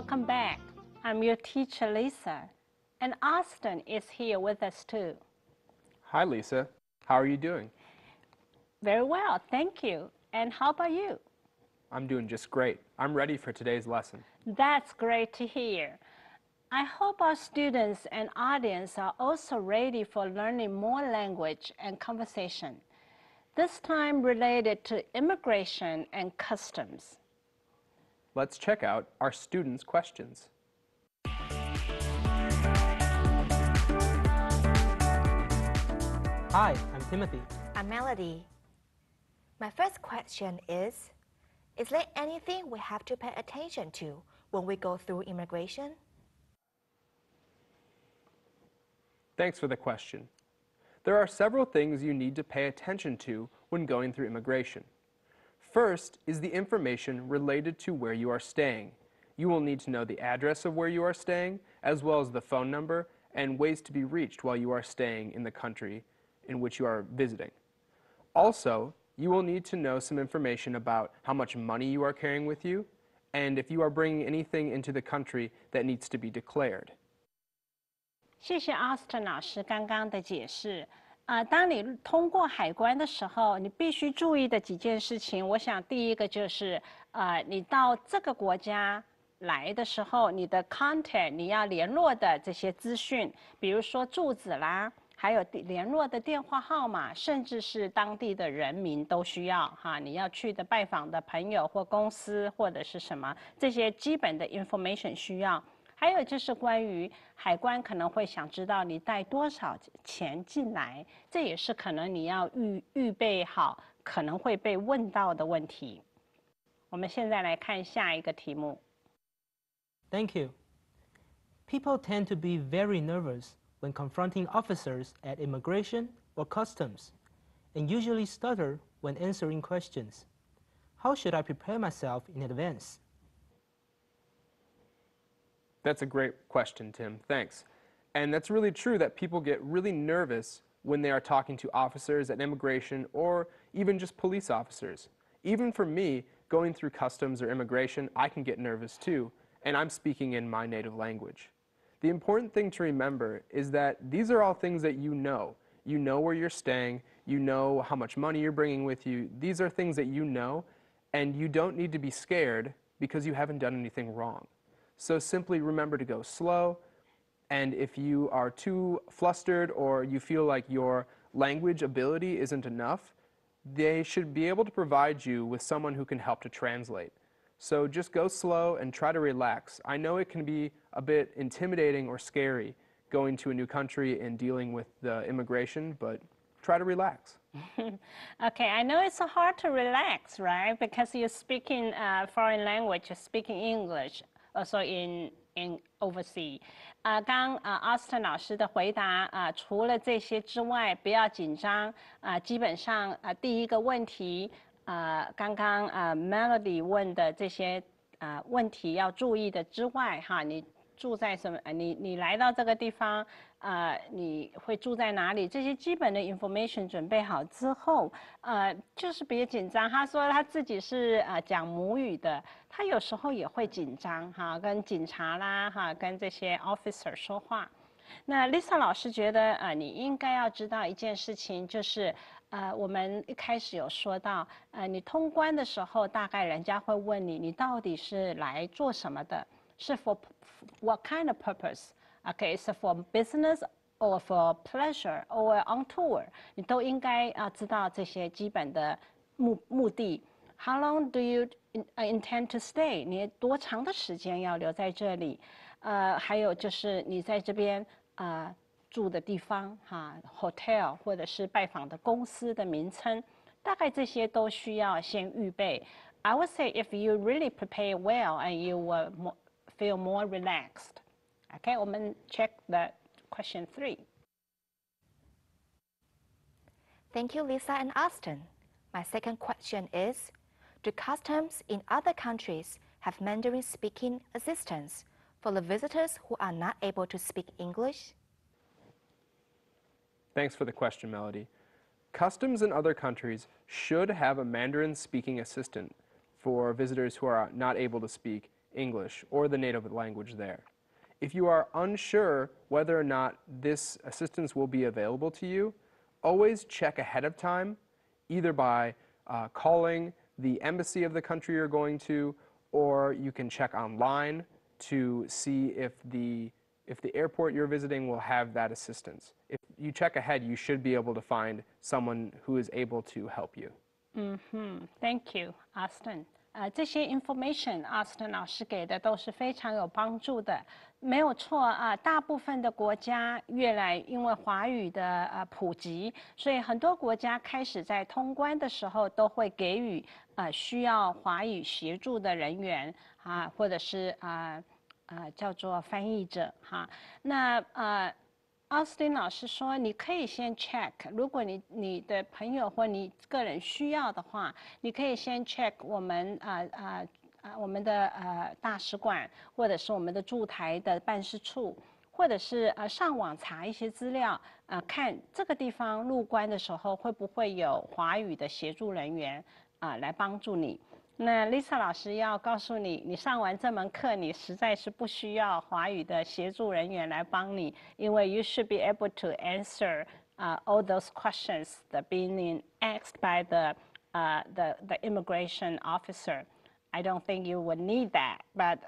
welcome back. I'm your teacher, Lisa, and Austin is here with us too. Hi, Lisa. How are you doing? Very well, thank you. And how about you? I'm doing just great. I'm ready for today's lesson. That's great to hear. I hope our students and audience are also ready for learning more language and conversation, this time related to immigration and customs. Let's check out our students' questions. Hi, I'm Timothy. I'm Melody. My first question is there anything we have to pay attention to when we go through immigration? Thanks for the question. There are several things you need to pay attention to when going through immigration. First is the information related to where you are staying. You will need to know the address of where you are staying, as well as the phone number and ways to be reached while you are staying in the country in which you are visiting. Also, you will need to know some information about how much money you are carrying with you, and if you are bringing anything into the country that needs to be declared. 谢谢 Austin 老师刚刚的解释。当你通过海关的时候，你必须注意的几件事情，我想第一个就是，你到这个国家来的时候，你的 contact 你要联络的这些资讯，比如说住址啦，还有联络的电话号码，甚至是当地的人名都需要哈。你要去的拜访的朋友或公司或者是什么，这些基本的 information 需要。还有就是关于海关可能会想知道你带多少钱进来，这也是可能你要预备好可能会被问到的问题。我们现在来看下一个题目。Thank you. People tend to be very nervous when confronting officers at immigration or customs, and usually stutter when answering questions. How should I prepare myself in advance? That's a great question, Tim. Thanks. And that's really true that people get really nervous when they are talking to officers at immigration or even just police officers. Even for me, going through customs or immigration, I can get nervous too, and I'm speaking in my native language. The important thing to remember is that these are all things that you know. You know where you're staying, you know how much money you're bringing with you. These are things that you know, and you don't need to be scared because you haven't done anything wrong. So simply remember to go slow, and if you are too flustered or you feel like your language ability isn't enough, they should be able to provide you with someone who can help to translate. So just go slow and try to relax. I know it can be a bit intimidating or scary going to a new country and dealing with the immigration, but try to relax. Okay, I know it's hard to relax, right? Because you're speaking foreign language, you're speaking English. Also in overseas. 刚Austin 老师的回答除了这些之外，不要紧张。基本上第一个问题，刚刚Melody 问的这些问题要注意的之外，哈，你住在什么？你来到这个地方，你会住在哪里？这些基本的 information 准备好之后，就是别紧张。他说他自己是讲母语的，他有时候也会紧张哈，跟警察啦哈，跟这些 officer 说话。那 Lisa 老师觉得你应该要知道一件事情，就是我们一开始有说到，你通关的时候，大概人家会问你，你到底是来做什么的？是 for what kind of purpose? Okay, is it for business or for pleasure or on tour? 你都应该知道这些基本的目的。How long do you intend to stay? 你多长的时间要留在这里？还有就是你在这边住的地方哈 ，hotel 或者是拜访的公司的名称，大概这些都需要先预备。I would say if you really prepare well and you will feel more relaxed. Okay, 我们 check the question 3. Thank you, Lisa and Austin. My second question is, do customs in other countries have Mandarin-speaking assistance for the visitors who are not able to speak English? Thanks for the question, Melody. Customs in other countries should have a Mandarin-speaking assistant for visitors who are not able to speak English or the native language there. If you are unsure whether or not this assistance will be available to you, always check ahead of time, either by calling the embassy of the country you're going to, or you can check online to see if the airport you're visiting will have that assistance. If you check ahead, you should be able to find someone who is able to help you. Thank you, Austin. 这些 information Austin 老师给的都是非常有帮助的，没有错啊。大部分的国家因为华语的普及，所以很多国家开始在通关的时候都会给予需要华语协助的人员或者是叫做翻译者哈。那Austin 老师说，你可以先 check， 如果你的朋友或你个人需要的话，你可以先 check 我们的大使馆，或者是我们的驻台的办事处，或者是上网查一些资料，看这个地方入关的时候会不会有华语的协助人员来帮助你。那 Lisa 老师要告诉你，你上完这门课，你实在是不需要华语的协助人员来帮你，因为 you should be able to answer all those questions that being asked by the immigration officer. I don't think you would need that, but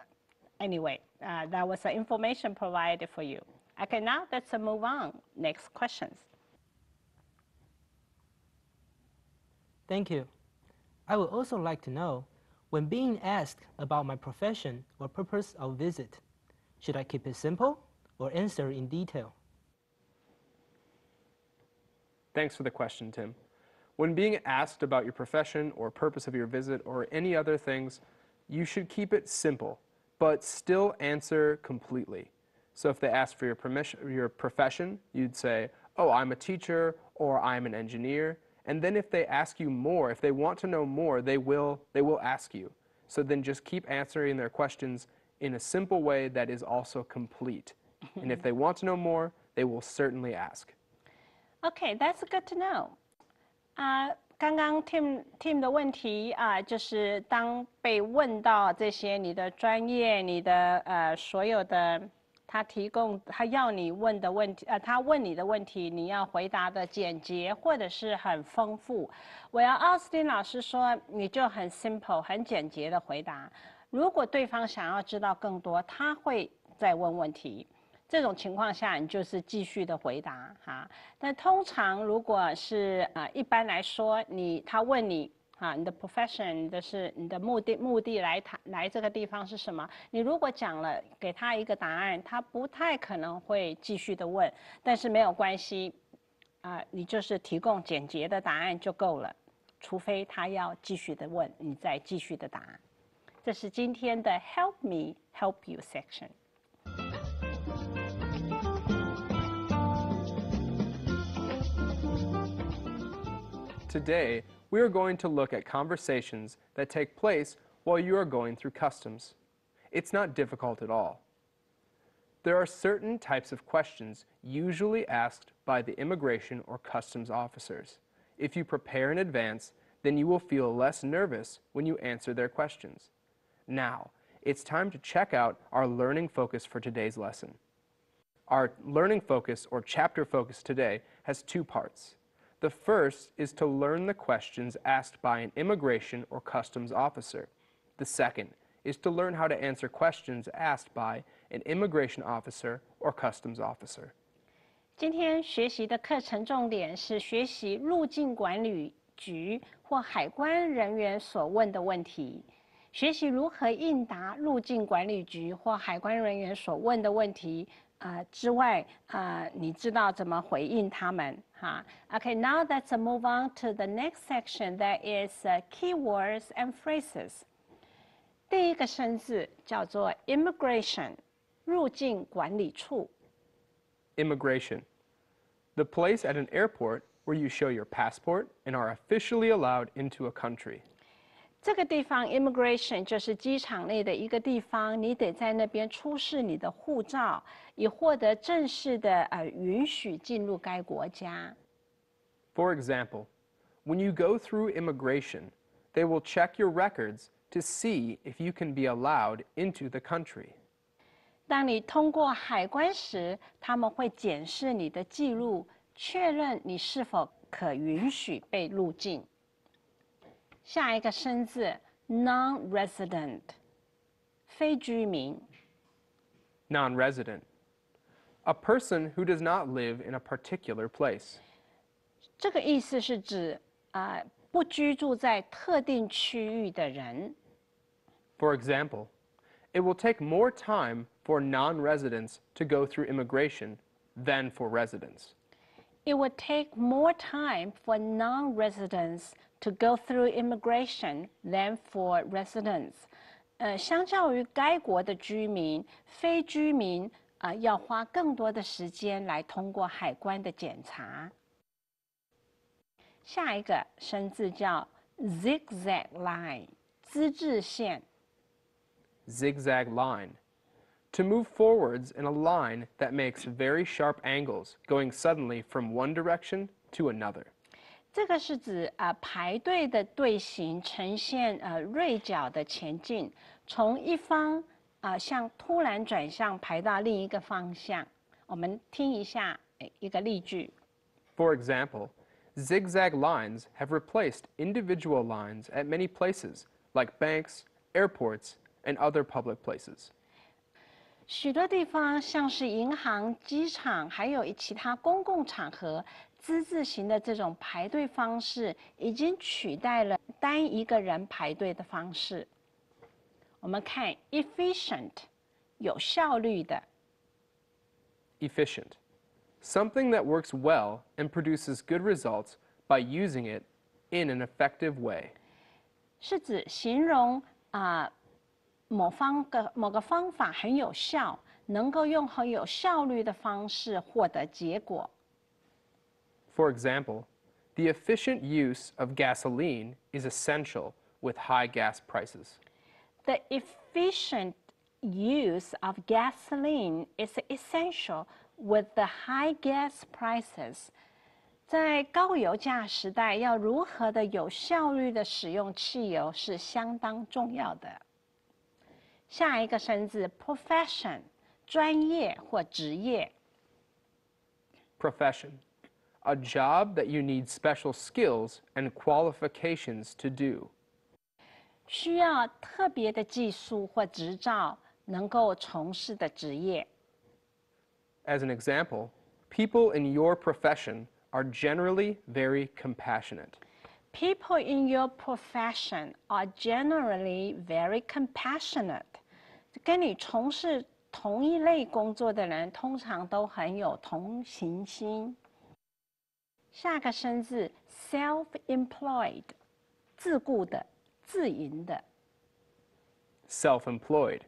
anyway, that was the information provided for you. Okay, now let's move on. Next questions. Thank you. I would also like to know, when being asked about my profession or purpose of visit, should I keep it simple or answer in detail? Thanks for the question, Tim. When being asked about your profession or purpose of your visit or any other things, you should keep it simple, but still answer completely. So if they ask for your profession, you'd say, oh, I'm a teacher or I'm an engineer. And then if they ask you more, if they want to know more, they will ask you. So then just keep answering their questions in a simple way that is also complete. And if they want to know more, they will certainly ask. Okay, that's good to know. 刚刚 Tim 的问题就是当被问到这些你的专业、你的所有的他要你问的问题，他问你的问题，你要回答的简洁或者是很丰富。Austin 老师说，你就很 simple 很简洁的回答。如果对方想要知道更多，他会再问问题。这种情况下，你就是继续的回答哈。但通常如果是一般来说，他问你你的 profession 你的目的来这个地方是什么？你如果讲了给他一个答案，他不太可能会继续的问，但是没有关系你就是提供简洁的答案就够了，除非他要继续的问，你再继续的答。这是今天的 Help Me Help You section。Today, we are going to look at conversations that take place while you are going through customs. It's not difficult at all. There are certain types of questions usually asked by the immigration or customs officers. If you prepare in advance, then you will feel less nervous when you answer their questions. Now, it's time to check out our learning focus for today's lesson. Our learning focus or chapter focus today has two parts. The first is to learn the questions asked by an immigration or customs officer. The second is to learn how to answer questions asked by an immigration officer or customs officer. 今天学习的课程重点是学习入境管理局或海关人员所问的问题，学习如何应答入境管理局或海关人员所问的问题。之外，你知道怎么回应他们哈 ？Okay, now let's move on to the next section. That is keywords and phrases. 第一个生字叫做 immigration， 入境管理处。Immigration, the place at an airport where you show your passport and are officially allowed into a country. 这个地方 immigration 就是机场内的一个地方，你得在那边出示你的护照，以获得正式的允许进入该国家。For example, when you go through immigration, they will check your records to see if you can be allowed into the country. 当你通过海关时，他们会检视你的记录，确认你是否可允许被入境。下一个生字 non-resident， 非居民。Non-resident. A person who does not live in a particular place. 这个意思是指不居住在特定区域的人。For example, it will take more time for non-residents to go through immigration than for residents. It would take more time for non-residents to go through immigration than for residents. 相较于该国的居民，非居民要花更多的时间来通过海关的检查。下一个生字叫 zigzag line， 资质线。Zigzag line. To move forwards in a line that makes very sharp angles, going suddenly from one direction to another. 这个是指排队的队形呈现锐角的前进，从一方向突然转向排到另一个方向。我们听一下一个例句。For example, zigzag lines have replaced individual lines at many places, like banks, airports, and other public places. 许多地方，像是银行、机场，还有其他公共场合，之字形的这种排队方式，已经取代了单一个人排队的方式。我们看 efficient， 有效率的。Efficient. Something that works well and produces good results by using it in an effective way. 是指形容某个方法很有效，能够用很有效率的方式获得结果。For example, the efficient use of gasoline is essential with high gas prices. The efficient use of gasoline is essential with the high gas prices. 在高油价时代，要如何的有效率的使用汽油是相当重要的。下一个生字 profession， 专业或职业。Profession. A job that you need special skills and qualifications to do. 需要特别的技术或执照能够从事的职业。As an example, people in your profession are generally very compassionate. People in your profession are generally very compassionate. 跟你从事同一类工作的人，通常都很有同情心。下个生字 self-employed， 自雇的、自营的。Self-employed.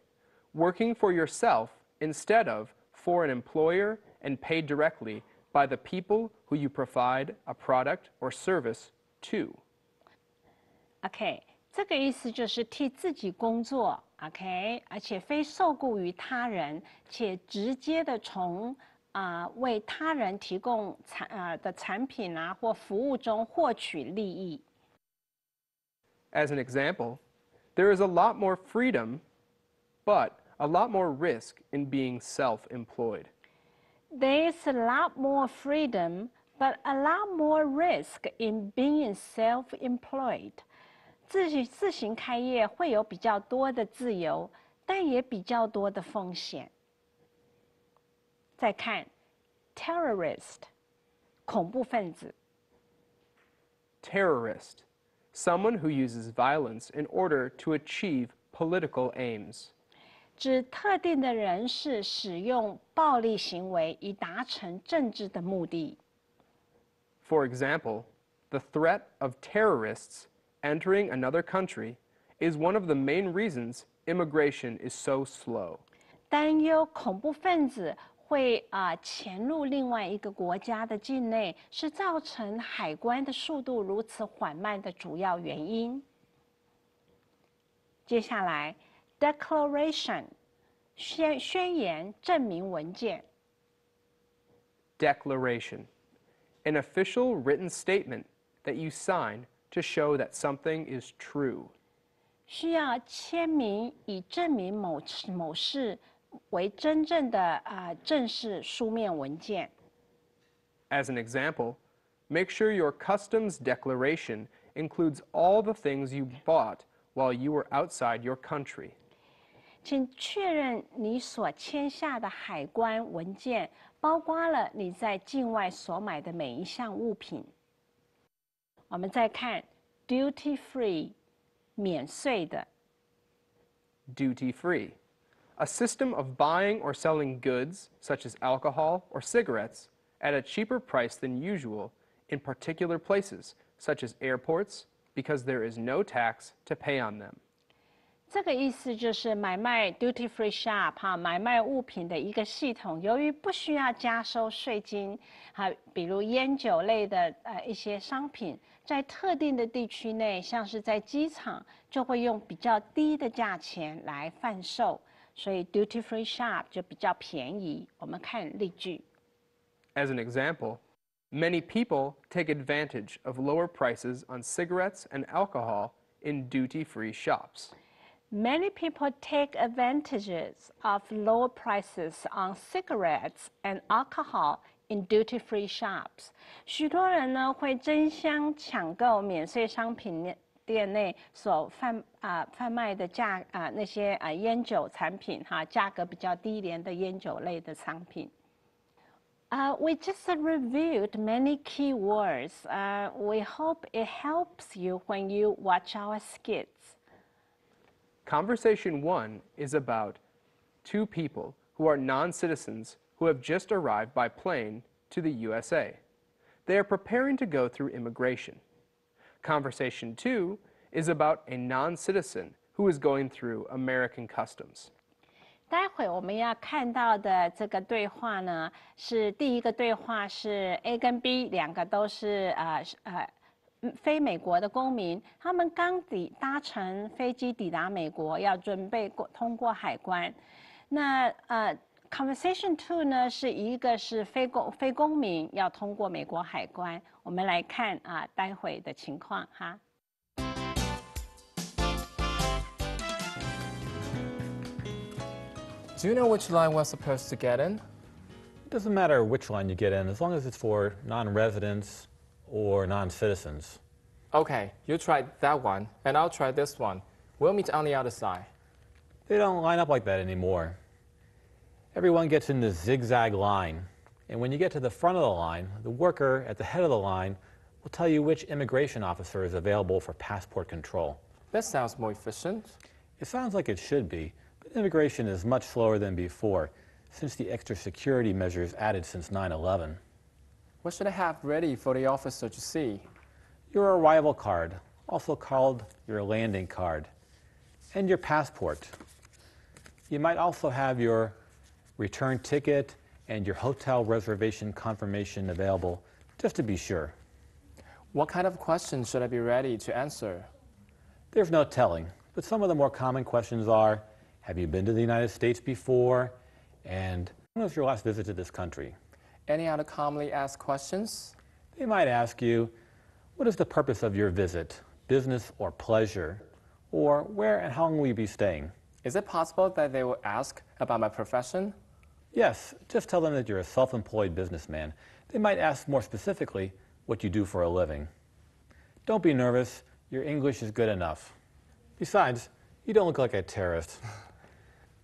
Working for yourself instead of for an employer and paid directly by the people who you provide a product or service to. OK， 这个意思就是替自己工作 ，OK， 而且非受雇于他人，且直接的从为他人提供产品或服务中获取利益。As an example, there is a lot more freedom, but a lot more risk in being self-employed. There's a lot more freedom, but a lot more risk in being self-employed. 自行开业会有比较多的自由，但也比较多的风险。再看 terrorist， 恐怖分子。Terrorist. Someone who uses violence in order to achieve political aims. 指特定的人士使用暴力行为以达成政治的目的。For example, the threat of terrorists entering another country is one of the main reasons immigration is so slow. 担忧恐怖分子会潜入另外一个国家的境内，是造成海关的速度如此缓慢的主要原因。接下来 declaration， 宣言、证明文件。Declaration. An official written statement that you sign to show that something is true. 需要签名以证明某事为真正的正式书面文件。As an example, make sure your customs declaration includes all the things you bought while you were outside your country. 请确认你所签下的海关文件包括了你在境外所买的每一项物品。我们再看 duty free 免税的。Duty free. A system of buying or selling goods, such as alcohol or cigarettes, at a cheaper price than usual in particular places, such as airports, because there is no tax to pay on them. 这个意思就是买卖 duty free shop 买卖物品的一个系统，由于不需要加收税金，比如烟酒类的一些商品，在特定的地区内，像是在机场，就会用比较低的价钱来贩售，所以 duty free shop 就比较便宜。我们看例句。As an example, many people take advantage of lower prices on cigarettes and alcohol in duty-free shops. Many people take advantages of lower prices on cigarettes and alcohol in duty-free shops. 许多人呢会争相抢购免税商品店内所贩卖的那些烟酒产品价格比较低廉的烟酒类的商品。We just reviewed many key words. We hope it helps you when you watch our skits. Conversation 1 is about two people who are non-citizens who have just arrived by plane to the USA. They are preparing to go through immigration. Conversation 2 is about a non-citizen who is going through American customs. 待会我们要看到的这个对话呢，是第一个对话是 A 跟 B 两个都是非美国的公民，他们刚搭乘飞机抵达美国，要准备通过海关。那Conversation 2呢是一个是非公民要通过美国海关。我们来看待会的情况哈。Do you know which line we're supposed to get in? It doesn't matter which line you get in, as long as it's for non-residents or non-citizens. Okay, you try that one, and I'll try this one. We'll meet on the other side. They don't line up like that anymore. Everyone gets in this zigzag line, and when you get to the front of the line, the worker at the head of the line will tell you which immigration officer is available for passport control. That sounds more efficient. It sounds like it should be, but immigration is much slower than before, since the extra security measures added since 9/11. What should I have ready for the officer to see? Your arrival card, also called your landing card, and your passport. You might also have your return ticket and your hotel reservation confirmation available, just to be sure. What kind of questions should I be ready to answer? There's no telling, but some of the more common questions are, have you been to the United States before? And when was your last visit to this country? Any other commonly asked questions? They might ask you, what is the purpose of your visit, business or pleasure? Or where and how long will you be staying? Is it possible that they will ask about my profession? Yes, just tell them that you're a self-employed businessman. They might ask more specifically what you do for a living. Don't be nervous, your English is good enough. Besides, you don't look like a terrorist.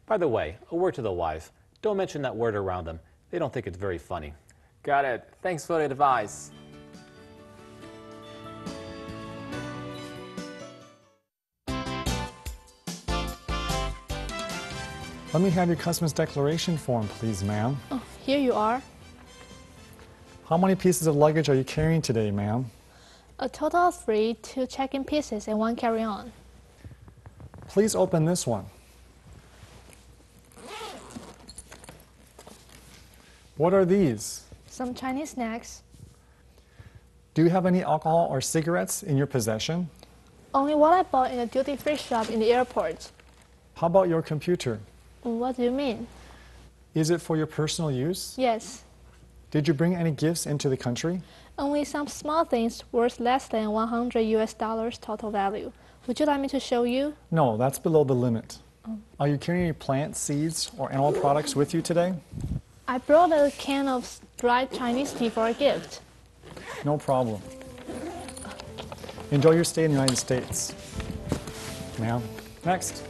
By the way, a word to the wise, don't mention that word around them. They don't think it's very funny. Got it. Thanks for the advice. Let me have your customs declaration form, please, ma'am. Oh, here you are. How many pieces of luggage are you carrying today, ma'am? A total of 3, 2 check-in pieces and 1 carry-on. Please open this one. What are these? Some Chinese snacks. Do you have any alcohol or cigarettes in your possession? Only what I bought in a duty-free shop in the airport. How about your computer? What do you mean? Is it for your personal use? Yes. Did you bring any gifts into the country? Only some small things worth less than $100 total value. Would you like me to show you? No, that's below the limit. Are you carrying any plant, seeds, or animal products with you today? I brought a can of dried Chinese tea for a gift. No problem. Enjoy your stay in the United States. Now, next.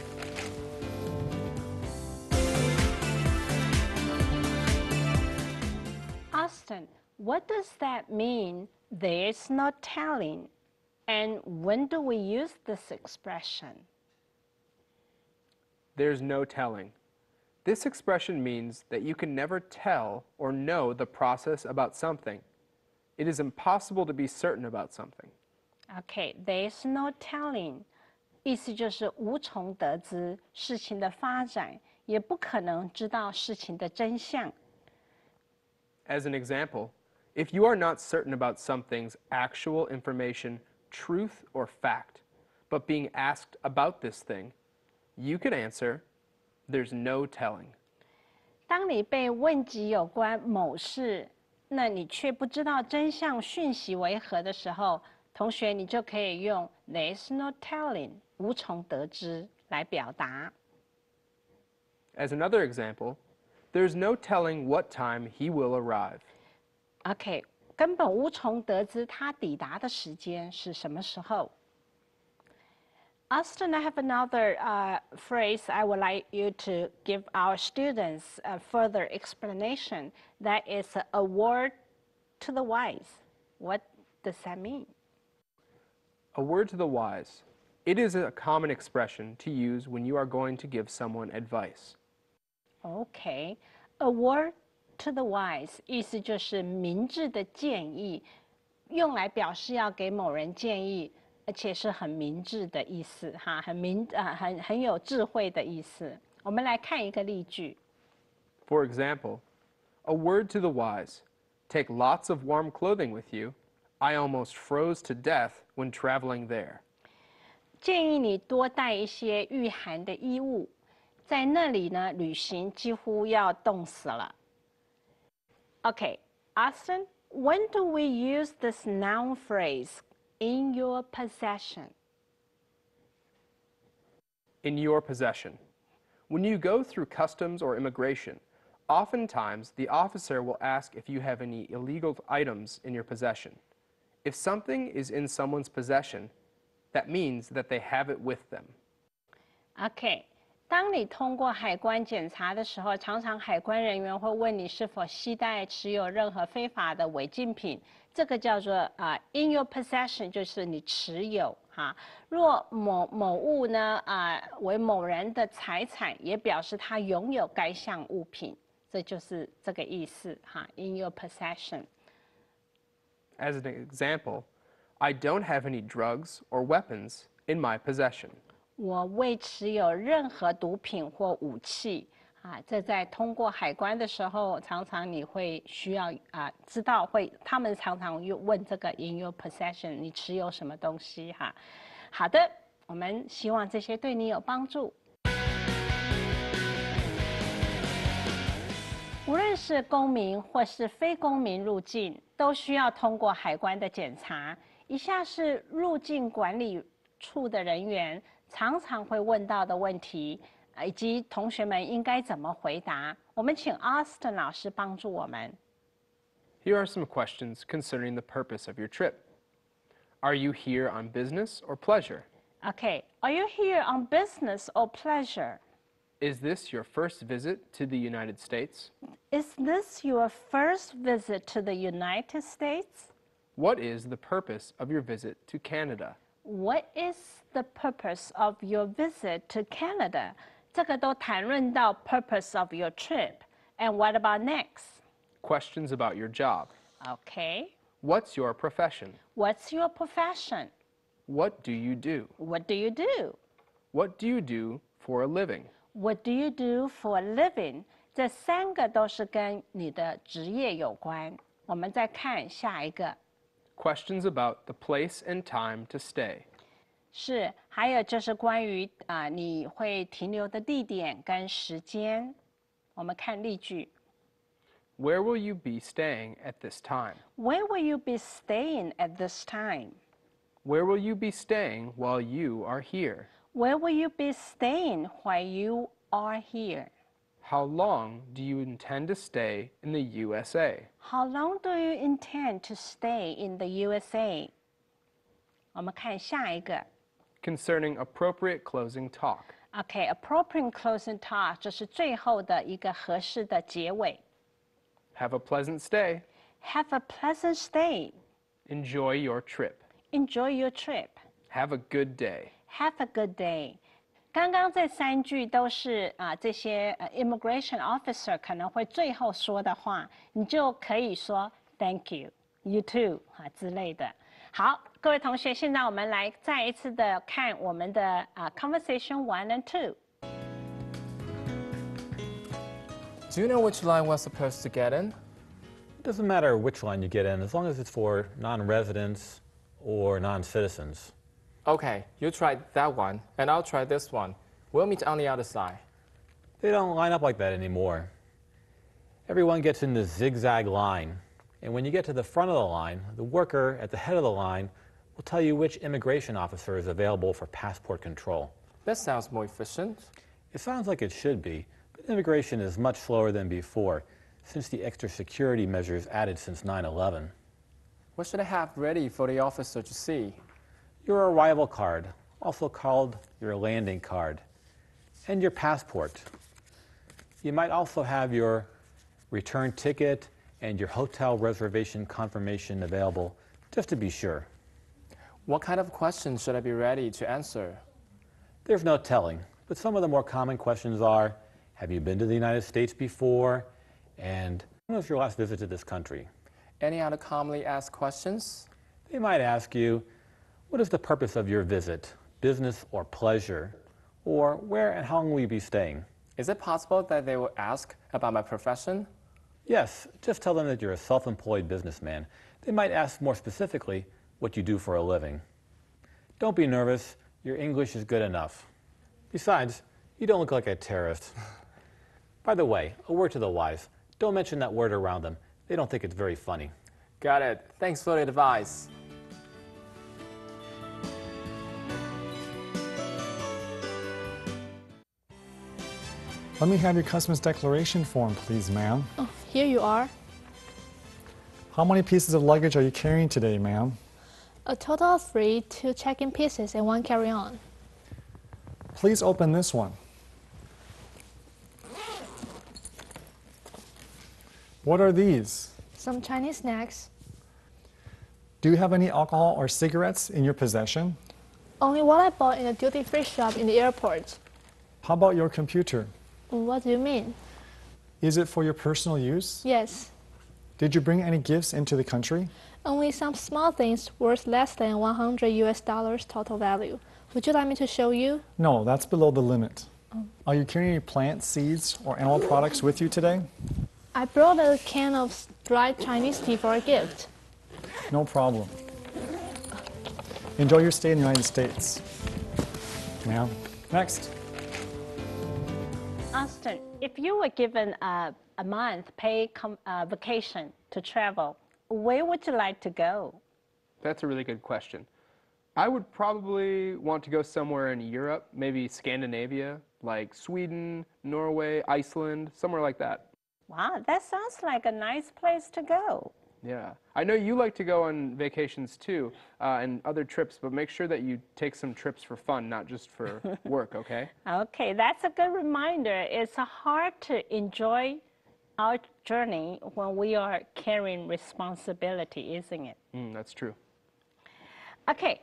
Austin, what does that mean, there's no telling? And when do we use this expression? There's no telling. This expression means that you can never tell or know the process about something. It is impossible to be certain about something. Okay, there's no telling. 意思就是无从得知事情的发展，也不可能知道事情的真相。As an example, if you are not certain about something's actual information, truth, or fact, but being asked about this thing, you could answer, there's no telling. 当你被问及有关某事，那你却不知道真相讯息为何的时候，同学你就可以用 there's no telling 无从得知来表达。As another example, there's no telling what time he will arrive. OK， 根本无从得知他抵达的时间是什么时候。Austin, I have another phrase I would like you to give our students a further explanation. That is a word to the wise. What does that mean? A word to the wise. It is a common expression to use when you are going to give someone advice. Okay, a word to the wise 意思就是明智的建议，用来表示要给某人建议，而且是很明智的意思哈，很有智慧的意思。我们来看一个例句。For example, a word to the wise. Take lots of warm clothing with you. I almost froze to death when traveling there. 建议你多带一些御寒的衣物，在那里呢，旅行几乎要冻死了。Okay, Austin, when do we use this noun phrase, in your possession? In your possession. When you go through customs or immigration, oftentimes the officer will ask if you have any illegal items in your possession. If something is in someone's possession, that means that they have it with them. OK， 当你通过海关检查的时候，常常海关人员会问你是否携带持有任何非法的违禁品，这个叫做in your possession， 就是你持有哈。若某物呢为某人的财产，也表示他拥有该项物品，这就是这个意思哈。in your possession。 As an example, I don't have any drugs or weapons in my possession. 我未持有任何毒品或武器这在通过海关的时候，常常你会需要知道他们常常问这个 in your possession， 你持有什么东西哈？好的，我们希望这些对你有帮助。无论是公民或是非公民入境，都需要通过海关的检查。以下是入境管理处的人员常常会问到的问题，以及同学们应该怎么回答。我们请 Austin 老师帮助我们。Here are some questions concerning the purpose of your trip. Are you here on business or pleasure? Okay, are you here on business or pleasure? Is this your first visit to the United States? Is this your first visit to the United States? What is the purpose of your visit to Canada? What is the purpose of your visit to Canada? 这个都谈论到 purpose of your trip. And what about next? Questions about your job. Okay. What's your profession? What's your profession? What do you do? What do you do? What do you do for a living? What do you do for a living? 这三个都是跟你的职业有关。我们再看下一个。Questions about the place and time to stay. 是，还有就是关于你会停留的地点跟时间。我们看例句。Where will you be staying at this time? Where will you be staying at this time? Where will you be staying while you are here? Where will you be staying while you are here? How long do you intend to stay in the USA? How long do you intend to stay in the USA? 我们看下一个。 Concerning appropriate closing talk. OK, appropriate closing talk 这是最后的一个合适的结尾。 Have a pleasant stay. Have a pleasant stay. Enjoy your trip. Enjoy your trip. Have a good day. Have a good day. 刚刚这3句都是这些immigration officer 可能会最后说的话，你就可以说 Thank you, you too 之类的。好，各位同学，现在我们来再一次的看我们的conversation 1 and 2。 Do you know which line we're supposed to get in? It doesn't matter which line you get in, as long as it's for non-residents or non-citizens. Okay, you try that one, and I'll try this one. We'll meet on the other side. They don't line up like that anymore. Everyone gets in the zigzag line, and when you get to the front of the line, the worker at the head of the line will tell you which immigration officer is available for passport control. That sounds more efficient. It sounds like it should be, but immigration is much slower than before, since the extra security measures added since 9/11. What should I have ready for the officer to see? Your arrival card, also called your landing card, and your passport. You might also have your return ticket and your hotel reservation confirmation available, just to be sure. What kind of questions should I be ready to answer? There's no telling, but some of the more common questions are, have you been to the United States before? And when was your last visit to this country? Any other commonly asked questions? They might ask you, what is the purpose of your visit, business or pleasure? Or where and how long will you be staying? Is it possible that they will ask about my profession? Yes, just tell them that you're a self-employed businessman. They might ask more specifically what you do for a living. Don't be nervous, your English is good enough. Besides, you don't look like a terrorist. By the way, a word to the wise, don't mention that word around them. They don't think it's very funny. Got it. Thanks for the advice. Let me have your customs declaration form, please, ma'am. Oh, here you are. How many pieces of luggage are you carrying today, ma'am? A total of 3, 2 check-in pieces and 1 carry-on. Please open this one. What are these? Some Chinese snacks. Do you have any alcohol or cigarettes in your possession? Only what I bought in a duty-free shop in the airport. How about your computer? What do you mean? Is it for your personal use? Yes. Did you bring any gifts into the country? Only some small things worth less than $100 total value. Would you like me to show you? No, that's below the limit. Are you carrying any plant seeds or animal products with you today? I brought a can of dried Chinese tea for a gift. No problem. Enjoy your stay in the United States. Ma'am, next. Austin, if you were given a month paid vacation to travel, where would you like to go? That's a really good question. I would probably want to go somewhere in Europe, maybe Scandinavia, like Sweden, Norway, Iceland, somewhere like that. Wow, that sounds like a nice place to go. Yeah. I know you like to go on vacations too, and other trips, but make sure that you take some trips for fun, not just for work, okay? Okay, that's a good reminder. It's hard to enjoy our journey when we are carrying responsibility, isn't it? That's true. Okay,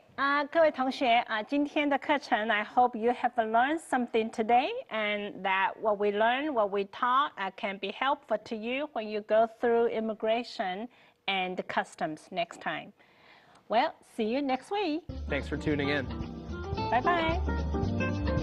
各位同学今天的课程 I hope you have learned something today and that what we learned, what we taught can be helpful to you when you go through immigration and customs next time. Well, see you next week. Thanks for tuning in. Bye-bye.